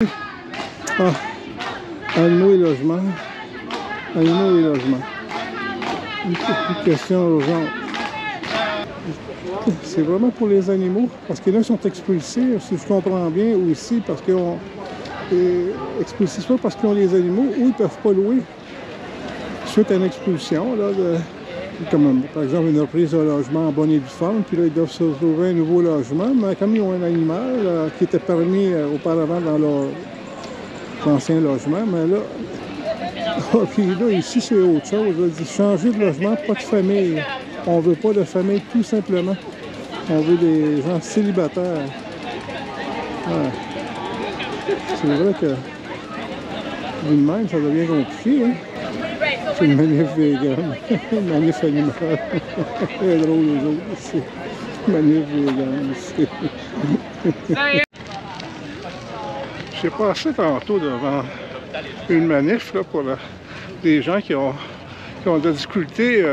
Ah, animaux et logements. Animaux et logements. Une petite question urgente. C'est vraiment pour les animaux, parce que là, ils sont expulsés, si je comprends bien, aussi, parce qu'ils ont... expulsés soit parce qu'ils ont les animaux, ou ils ne peuvent pas louer suite à une expulsion, là, comme par exemple une reprise de logement en bonne et due forme, puis là, ils doivent se trouver un nouveau logement, mais comme ils ont un animal qui était permis auparavant dans leur ancien logement, mais là, puis là, ici, c'est autre chose. Là, dit changer de logement, pas de famille. On veut pas de famille, tout simplement. On veut des gens célibataires. Ouais. C'est vrai que d'une même, ça devient compliqué, hein? C'est une manif vegan, une manif animale. C'est drôle, les autres, ici. Manif vegan, ici. J'ai passé tantôt devant une manif là, pour des gens qui ont de la difficulté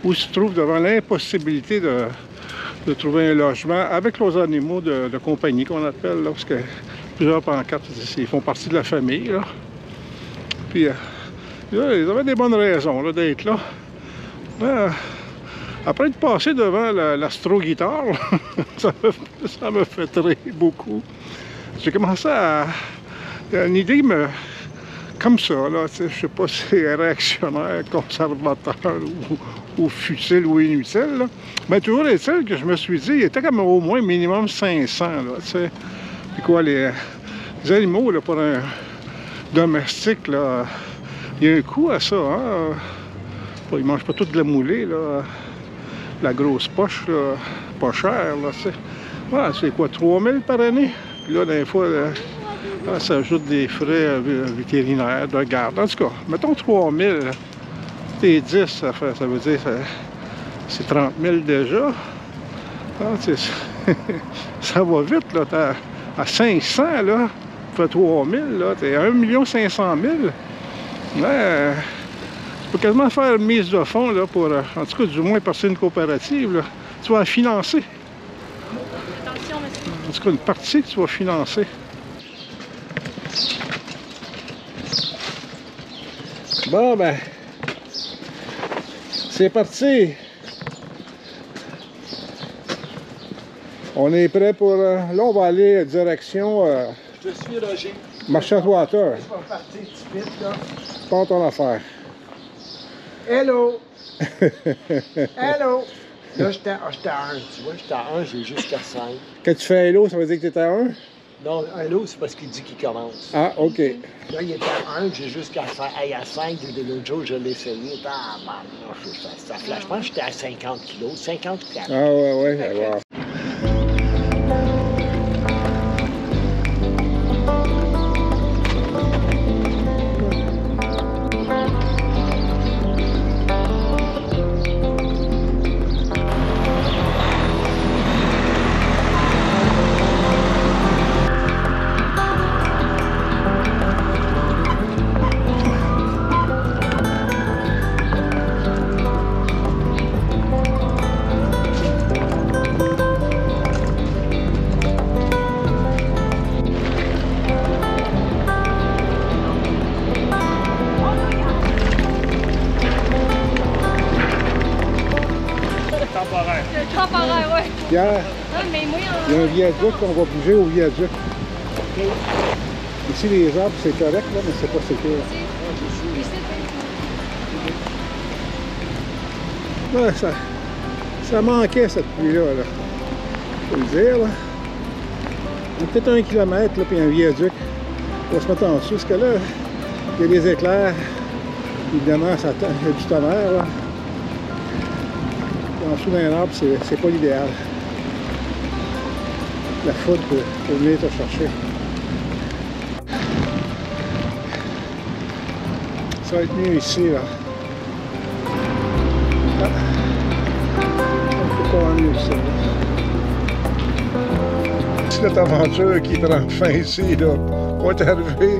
ou se trouvent devant l'impossibilité de trouver un logement avec leurs animaux de compagnie qu'on appelle, là, parce que plusieurs pancartes, ils font partie de la famille. Là. Puis là, ils avaient des bonnes raisons d'être là. Après être passé devant l'astro-guitare, ça me fait très beaucoup. J'ai commencé à... Une idée comme ça, là, je sais pas si c'est réactionnaire, conservateur ou futile ou inutile, là. Mais toujours est-il que je me suis dit, il était comme au moins minimum 500, là, tu sais. Puis quoi, les animaux, là, pour un domestique, là, il y a un coût à ça, hein. Ils mangent pas toute de la moulée, là. La grosse poche, là, pas cher, là, tu sais. Voilà, c'est quoi, 3000 par année? Puis là, des fois, ça ajoute des frais vétérinaires, de garde. En tout cas, mettons 3000. T'es 10, ça veut dire c'est 30 000 déjà. Ah, ça va vite, là. T'es à 500, là. Tu fais 3000, là. T'es à 1 500 000. Ouais, tu peux quasiment faire une mise de fonds, là, pour, en tout cas, du moins, passer une coopérative, là. Tu vas la financer. Attention, monsieur. En tout cas, une partie que tu vas financer. Bon, ben, c'est parti. On est prêt pour... là, on va aller direction... Je suis Roger. Marchand-Water. Je vais partir tout de suite, là. Pas ton affaire. Hello! Hello! Là, j'étais à 1, tu vois, j'étais à 1, j'ai jusqu'à 5. Quand tu fais hello, ça veut dire que tu es à 1? Non, hello, c'est parce qu'il dit qu'il commence. Ah, OK. Là, il était à 1, j'ai jusqu'à 5. Hey, à 5, de l'autre jour, je l'ai essayé. Ah, man, ça flash. Je pense que j'étais à 50 kilos, 54. Ah, ouais, ouais. Temporaire, ouais. Pierre, Ah, mais moi, il y a un viaduc, on va bouger au viaduc. Ici, les arbres, c'est correct, là, mais c'est pas sécure. Ouais, ça manquait, cette pluie-là. Là. Faut le dire, là. Il y a peut-être 1 kilomètre, là, puis un viaduc. On va se mettre en dessous, parce que là, il y a des éclairs. Évidemment, il y a du tonnerre, là. En dessous d'un arbre, c'est pas l'idéal. La foudre peut venir te chercher. Ça va être mieux ici, là. Ah. On peut pas mieux ici, là. C'est notre aventure qui prend fin ici, là. On est arrivé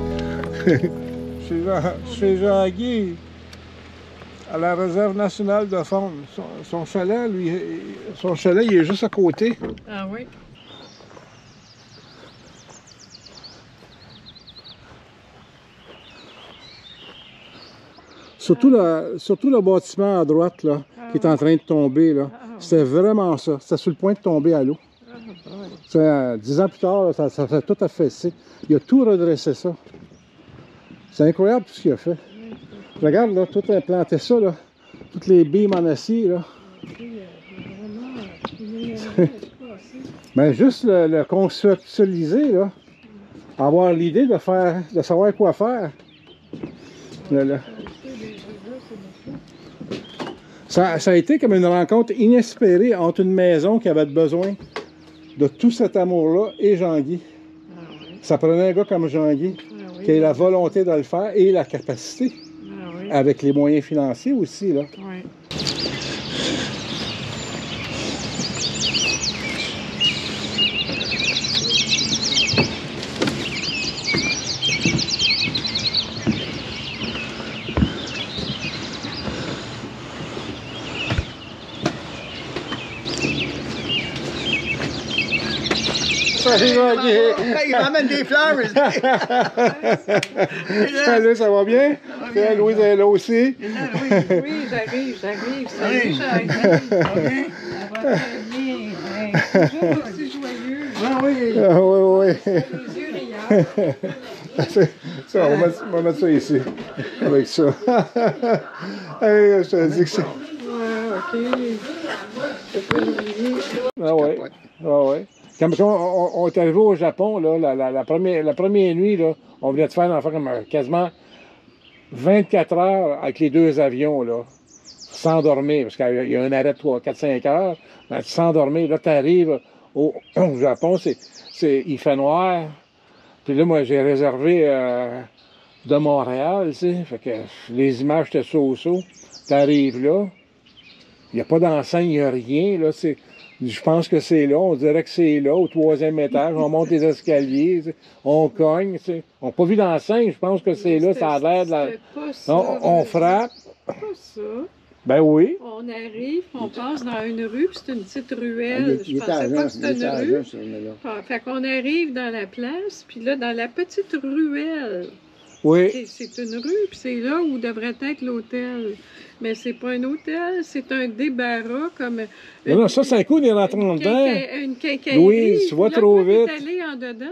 chez Jean-Guy, à la réserve nationale de faune. Son chalet, lui, il est juste à côté. Ah oui? Surtout le bâtiment à droite, là, qui est en train de tomber, là. C'était vraiment ça. C'était sur le point de tomber à l'eau. 10 ans plus tard, là, ça fait tout affaissé. Il a tout redressé ça. C'est incroyable tout ce qu'il a fait. Regarde, là, tout implanté ça, là. Toutes les beams en acier, là. Mais juste le conceptualiser, là. Avoir l'idée de savoir quoi faire. Là. Ça a été comme une rencontre inespérée entre une maison qui avait besoin de tout cet amour-là et Jean-Guy. Ça prenait un gars comme Jean-Guy qui a la volonté de le faire et la capacité, avec les moyens financiers aussi, là. Il m'amène des fleurs. Salut, ça va bien? Louise est là aussi. Oui, j'arrive. Salut, j'arrive. Ça va très bien. Toujours aussi joyeux. Oui. Les yeux riants. Ça, on va mettre ça ici. Avec ça. Hey, je te dis que c'est. OK. Ah ouais. Comme on est arrivé au Japon, là, la première nuit, là, on venait de faire enfin, comme quasiment 24 heures avec les 2 avions, là, sans dormir, parce qu'il y a un arrêt de 3, 4, 5 heures, ben, sans dormir. Là, tu arrives au Japon, il fait noir. Puis là, moi, j'ai réservé de Montréal, tu sais, fait que les images étaient so-so. Tu arrives là, il n'y a pas d'enseigne, il n'y a rien, là, je pense que c'est là, on dirait que c'est là, au 3e étage, on monte les escaliers, on cogne, on n'a pas vu d'enseigne, je pense que c'est là, ça a l'air de la... On frappe. Pas ça. Ben oui. On arrive, on passe dans une rue, puis c'est une petite ruelle. Je pensais pas que c'était une rue. Fait qu'on arrive dans la place, puis là, dans la petite ruelle, oui. C'est une rue, puis c'est là où devrait être l'hôtel. Mais c'est pas un hôtel, c'est un débarras comme... Non, ça, c'est un coup, on est rentré dedans. Une quincaillerie. Louise, tu vas trop vite. Allé en dedans.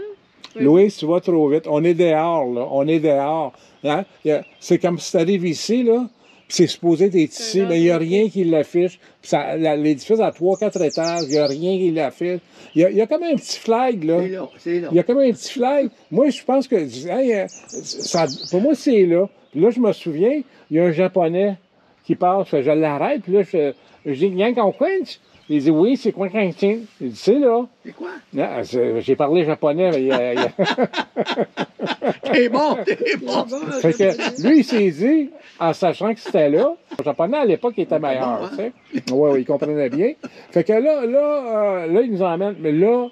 Louise, tu vas trop vite. On est dehors, là. On est dehors. Hein? C'est comme si tu arrives ici, là, puis c'est supposé être ici, mais il n'y a rien qui l'affiche. L'édifice à 3-4 étages, il n'y a rien qui l'affiche. Il y a comme un petit flag, là. C'est là. Il y a comme un petit flag. Moi, je pense que... pour moi, c'est là. Puis là, je me souviens, il y a un Japonais qui passe, je l'arrête, puis là, je dis, Yang Quench. Il dit, oui, c'est quoi Quench? Il dit, c'est là. C'est quoi? J'ai parlé japonais, mais T'es bon. Fait que lui, il s'est dit, en sachant que c'était là, le japonais à l'époque, il était meilleur, tu sais. Oui, il comprenait bien. Fait que là, il nous emmène, mais là,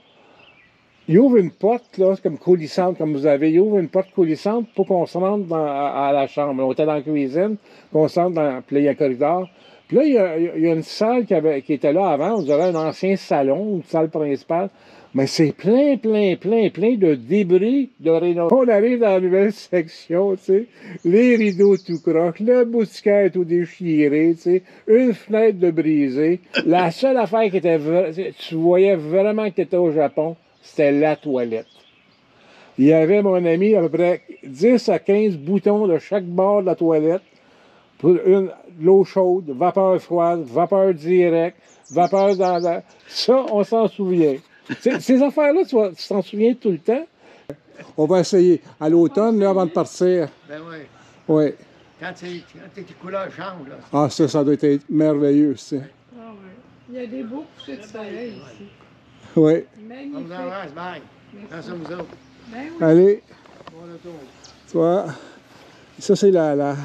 il ouvre une porte, là, comme coulissante, comme vous avez. Il ouvre une porte coulissante pour qu'on se rende à la chambre. On était dans la cuisine, qu'on se rende puis là, il y a un corridor. Puis là, il y a une salle qui était là avant, on dirait un ancien salon, une salle principale. Mais c'est plein de débris de rénovation. On arrive dans la nouvelle section, tu sais, les rideaux tout croches, le boutiquaire tout déchiré, tu sais, une fenêtre de brisée. La seule affaire qui était tu voyais vraiment que tu étais au Japon, c'était la toilette. Il y avait, mon ami, à peu près 10 à 15 boutons de chaque bord de la toilette pour l'eau chaude, vapeur froide, vapeur directe, vapeur dans la... Ça, on s'en souvient. Ces affaires-là, tu t'en souviens tout le temps? On va essayer. À l'automne, là, avant de partir. Ben oui. Oui. Quand tes couleurs changent, là. Ah, ça doit être merveilleux, tu sais. Ah ouais. Il y a des beaux couchers de soleil ici. Oui. Magnifique. On vous embrasse, bye. Dans ça, vous autres. Ben oui. Allez. Bon retour. Tu vois, ça, c'est la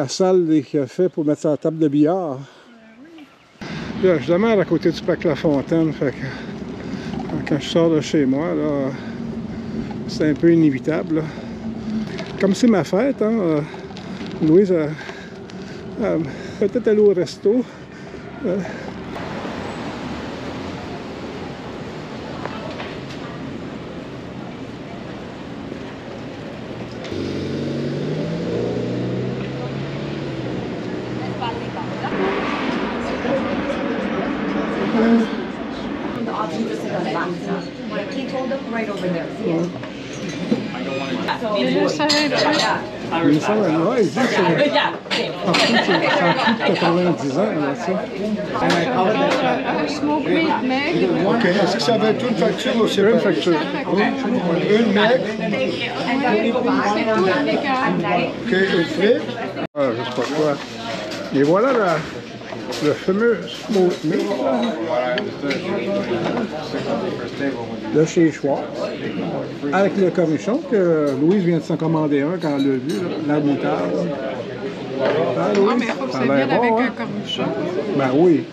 salle qu'il a fait pour mettre sa table de billard. Là, je demeure à côté du parc La Fontaine, fait que quand je sors de chez moi, là, c'est un peu inévitable, là. Comme c'est ma fête, hein, Louise peut-être aller au resto. 1923, ils disent que c'est partout, c'est plus de 90 ans, là, ça. Un smoke meat maigre. OK. Est-ce que ça va être une facture ou c'est Une pas? facture. Une maigre. C'est tout impeccable. OK. Une frite. Ah, je sais pas quoi. Et voilà le fameux smoked meat de chez Schwartz, avec le cornichon que Louise vient de s'en commander un quand elle l'a vu, là, la moutarde. Ah, Louise, Non, mais il faut que ça ça a l'air vienne avec bon, un hein? cornichon. Ben oui.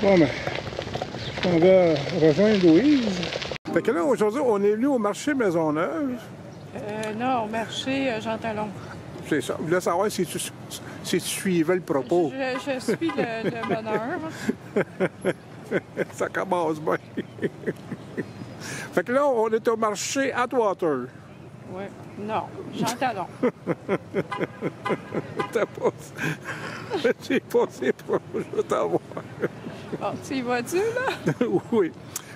Bon, ben, on va rejoindre Louise. Fait que là, aujourd'hui, on est venu au marché Maisonneuve. Non, au marché Jean Talon. C'est ça. Je voulais savoir si tu suivais le propos. Je suis le bonheur. Ça commence bien. Fait que là, on est au marché Atwater. Oui. Non, Jean Talon. J'ai passé proche de t'avoir. Bon, tu y vas-tu, là? Oui.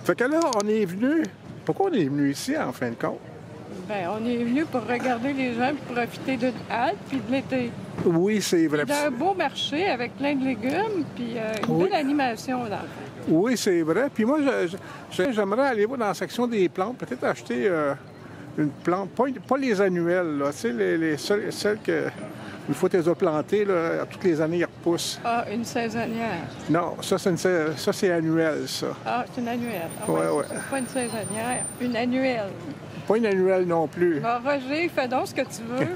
Fait que là, on est venu. Pourquoi on est venu ici, en fin de compte? Ben, on est venu pour regarder les gens et profiter d'une halte puis de l'été. Oui, c'est vrai. D'un beau marché avec plein de légumes puis une Oui. belle animation là. Oui, c'est vrai. Puis moi, j'aimerais aller voir dans la section des plantes, peut-être acheter une plante, pas les annuelles, là, tu sais, celles que, une fois que tu les as plantées, là, toutes les années, ils repoussent. Ah, une saisonnière. Non, ça, c'est annuel, ça. Ah, c'est une annuelle. Ah, Ouais, ouais, ouais. c'est pas une saisonnière, une annuelle. Pas une annuelle non plus. Bon, Roger, fais donc ce que tu veux.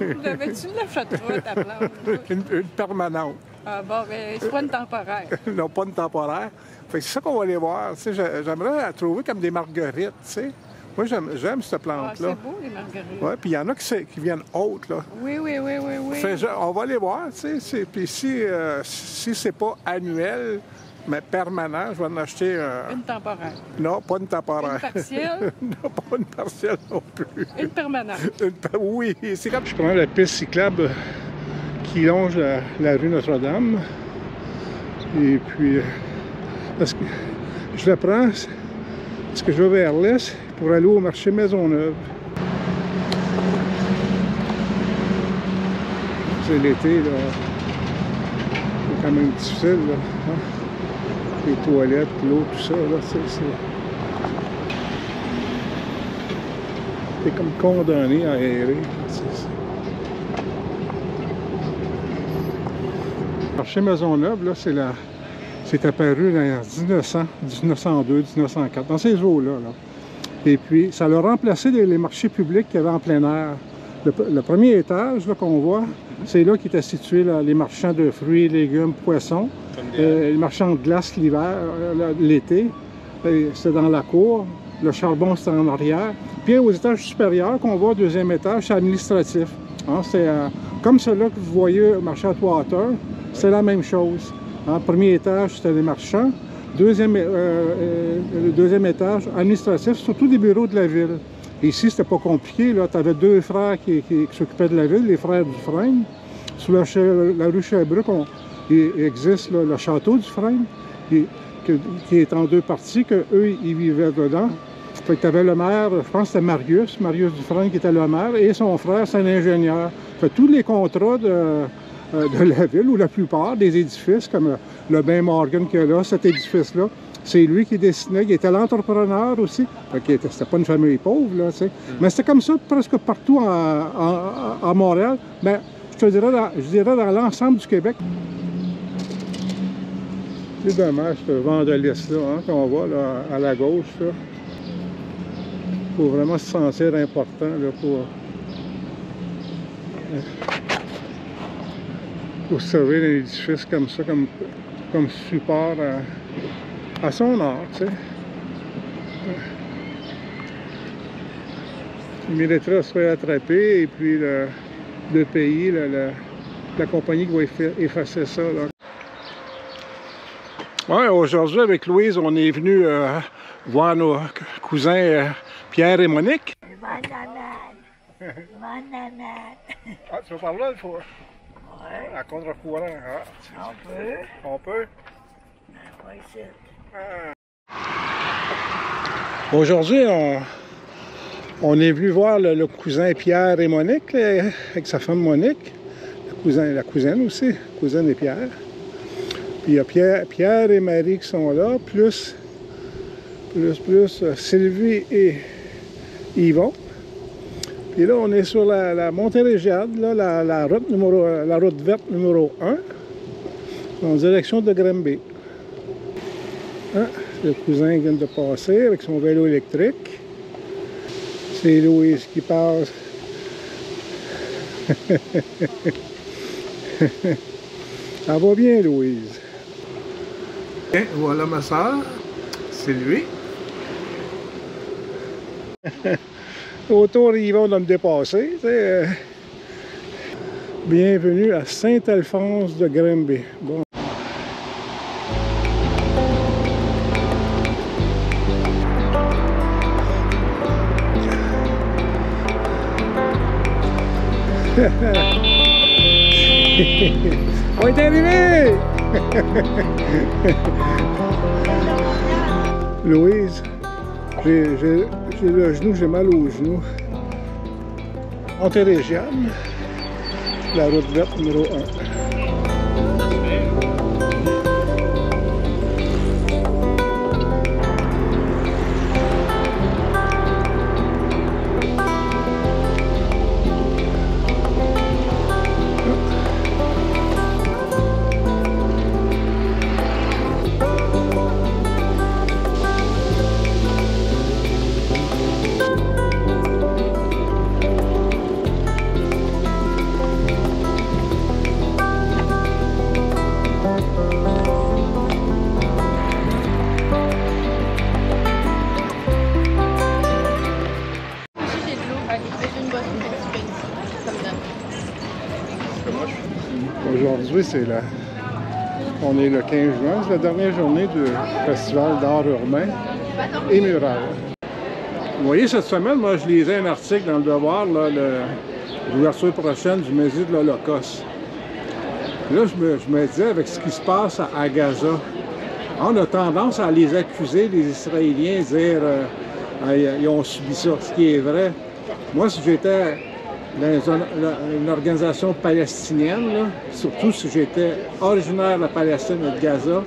Tu l'achèteras, ta plante. Une permanente. Ah bon, ben, c'est pas une temporaire. Non, pas une temporaire. Fait que c'est ça qu'on va aller voir. Tu sais, j'aimerais la trouver comme des marguerites, tu sais. Moi, j'aime cette Ah, plante-là. c'est beau, les marguerites. Oui, puis il y en a qui viennent hautes, là. Oui, oui, oui, oui, oui. Fait, on va aller voir, tu sais. Puis si c'est pas annuel, mais permanent, je vais en acheter Une temporaire. non, pas une temporaire. Une partielle. Non, pas une partielle non plus. Une permanente. Oui, c'est comme je prends la piste cyclable qui longe la rue Notre-Dame. Et puis, parce que je la prends, parce que je vais vers l'est pour aller au marché Maisonneuve. C'est l'été, là. C'est quand même difficile, là. Hein? Les toilettes, l'eau, tout ça, là, c'est comme condamné à aérer. Le marché Maisonneuve, là, c'est apparu dans 1900, 1902, 1904, dans ces eaux-là. Là. Et puis, ça a remplacé les marchés publics qu'il y avait en plein air. Le premier étage qu'on voit, c'est là qu'étaient situés là, les marchands de fruits, légumes, poissons, les marchands de glace l'hiver, l'été. C'est dans la cour. Le charbon, c'est en arrière. Puis aux étages supérieurs, qu'on voit au deuxième étage, c'est administratif. Hein, c'est comme celui que vous voyez au marché Atwater, c'est la même chose. Hein, premier étage, c'était les marchands. Le deuxième étage, administratif, surtout des bureaux de la ville. Ici, c'était pas compliqué. Tu avais deux frères qui s'occupaient de la ville, les frères Dufresne. Sur la rue Sherbrooke, il existe là, le château Dufresne, qui est en deux parties, qu'eux, ils vivaient dedans. Fait que tu avais le maire, je pense que c'était Marius Dufresne qui était le maire, et son frère, c'est un ingénieur. Fait que tous les contrats de la ville, ou la plupart des édifices, comme le Bain Morgan qu'il y a là, cet édifice-là, c'est lui qui dessinait, il était l'entrepreneur aussi. C'était pas une famille pauvre, là, tu sais. Mais c'était comme ça presque partout à Montréal. Mais je dirais dans l'ensemble du Québec. C'est dommage, ce vandalisme-là, hein, qu'on voit là, à la gauche. Il faut vraiment se sentir important là, pour servir un édifice comme ça, comme support à son art, tu sais. Il mériterait de se faire attraper et puis de payer la compagnie qui va effacer ça. Là. Ouais, aujourd'hui, avec Louise, on est venu voir nos cousins Pierre et Monique. Ah, tu vas parler là, il faut... Oui. À contre-courant, hein? On peut. On peut? Pas ici. Aujourd'hui, On est venu voir le cousin Pierre et Monique, là, avec sa femme Monique. La cousine aussi, cousine et Pierre. Puis il y a Pierre et Marie qui sont là, plus Sylvie et Yvon. Puis là, on est sur la Montérégiade, là, la route verte numéro 1, en direction de Granby. Ah, le cousin vient de passer avec son vélo électrique. C'est Louise qui passe. Ça va bien, Louise. Et voilà ma soeur, Sylvie. Autour, ils vont de me dépasser. Bienvenue à Saint-Alphonse de Granby. Bon. On est arrivé! Louise, j'ai le genou, j'ai mal au genou. Montérégiade, la route verte numéro 1. Aujourd'hui, on est le 15 juin, c'est la dernière journée du Festival d'art urbain et mural. Vous voyez, cette semaine, moi, je lisais un article dans le Devoir, l'ouverture prochaine du musée de l'Holocauste. Là, je me disais, avec ce qui se passe à Gaza, on a tendance à les accuser, les Israéliens, dire ils ont subi ça, ce qui est vrai. Moi, si j'étais dans une organisation palestinienne, là, surtout si j'étais originaire de la Palestine et de Gaza,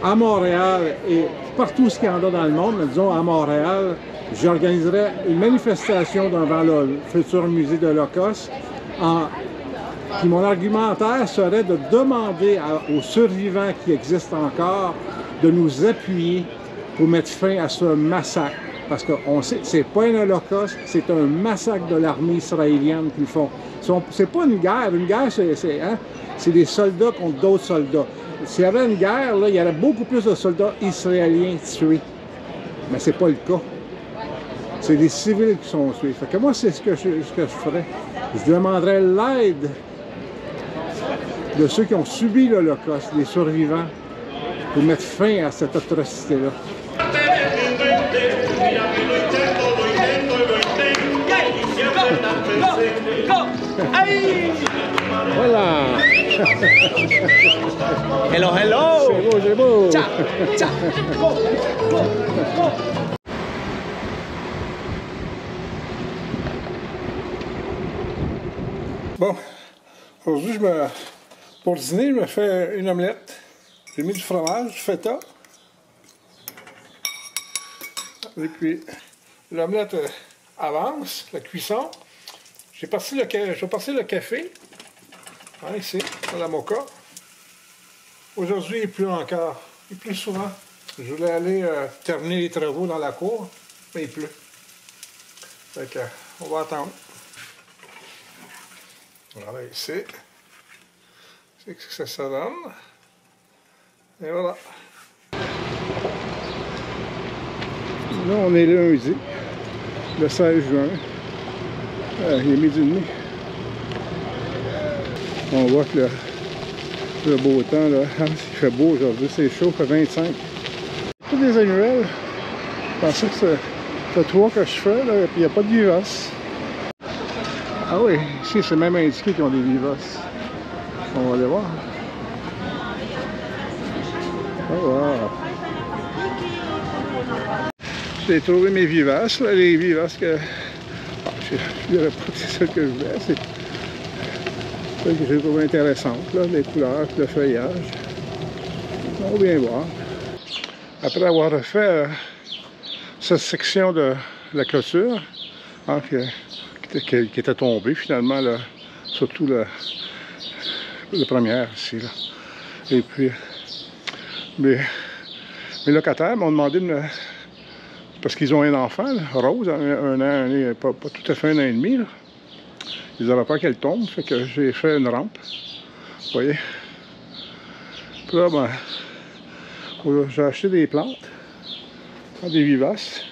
à Montréal et partout ce qu'il y en a dans le monde, mais disons à Montréal, j'organiserais une manifestation devant le futur musée de l'Holocauste. Puis mon argumentaire serait de demander aux survivants qui existent encore de nous appuyer pour mettre fin à ce massacre. Parce qu'on sait que ce n'est pas un holocauste, c'est un massacre de l'armée israélienne qu'ils font. C'est pas une guerre. Une guerre, c'est des soldats contre d'autres soldats. S'il y avait une guerre, là, il y aurait beaucoup plus de soldats israéliens tués. Mais c'est pas le cas. C'est des civils qui sont tués. Fait que moi, c'est ce que je ferais. Je demanderais l'aide de ceux qui ont subi l'Holocauste, les survivants, pour mettre fin à cette atrocité-là. Voilà! Hello, hello! C'est beau, c'est beau! Ciao, ciao! Go, go, go! Bon, aujourd'hui, pour dîner, je me fais une omelette. J'ai mis du fromage, du feta. Et puis, l'omelette avance, la cuisson. J'ai passé le café, ici, dans la moka. Aujourd'hui, il pleut encore. Il pleut souvent. Je voulais aller terminer les travaux dans la cour, mais il pleut. Fait que, on va attendre. Voilà, ici. C'est ce que ça donne. Et voilà. Là, on est lundi, le 16 juin. Il est midi et demi. On voit que le beau temps, là, il fait beau aujourd'hui, c'est chaud, il fait 25. Tous des annuels. Je pensais que c'est 3 que je fais, là, et puis il n'y a pas de vivaces. Ah oui, ici c'est même indiqué qu'ils ont des vivaces. On va aller voir. Oh wow. J'ai trouvé mes vivaces, là, les vivaces que... Bon, je n'aurais pas dit celles que je voulais, c'est celles que j'ai trouvé intéressantes, là, les couleurs, le feuillage. On va bien voir. Après avoir refait cette section de la clôture, hein, qui était tombée finalement, là, surtout la première ici, là. Et puis, mes locataires m'ont demandé de me... Parce qu'ils ont un enfant, là, Rose, un an, pas tout à fait un an et demi. Là. Ils n'avaient pas qu'elle tombe, fait que j'ai fait une rampe. Vous voyez? Puis là, ben, j'ai acheté des plantes, des vivaces.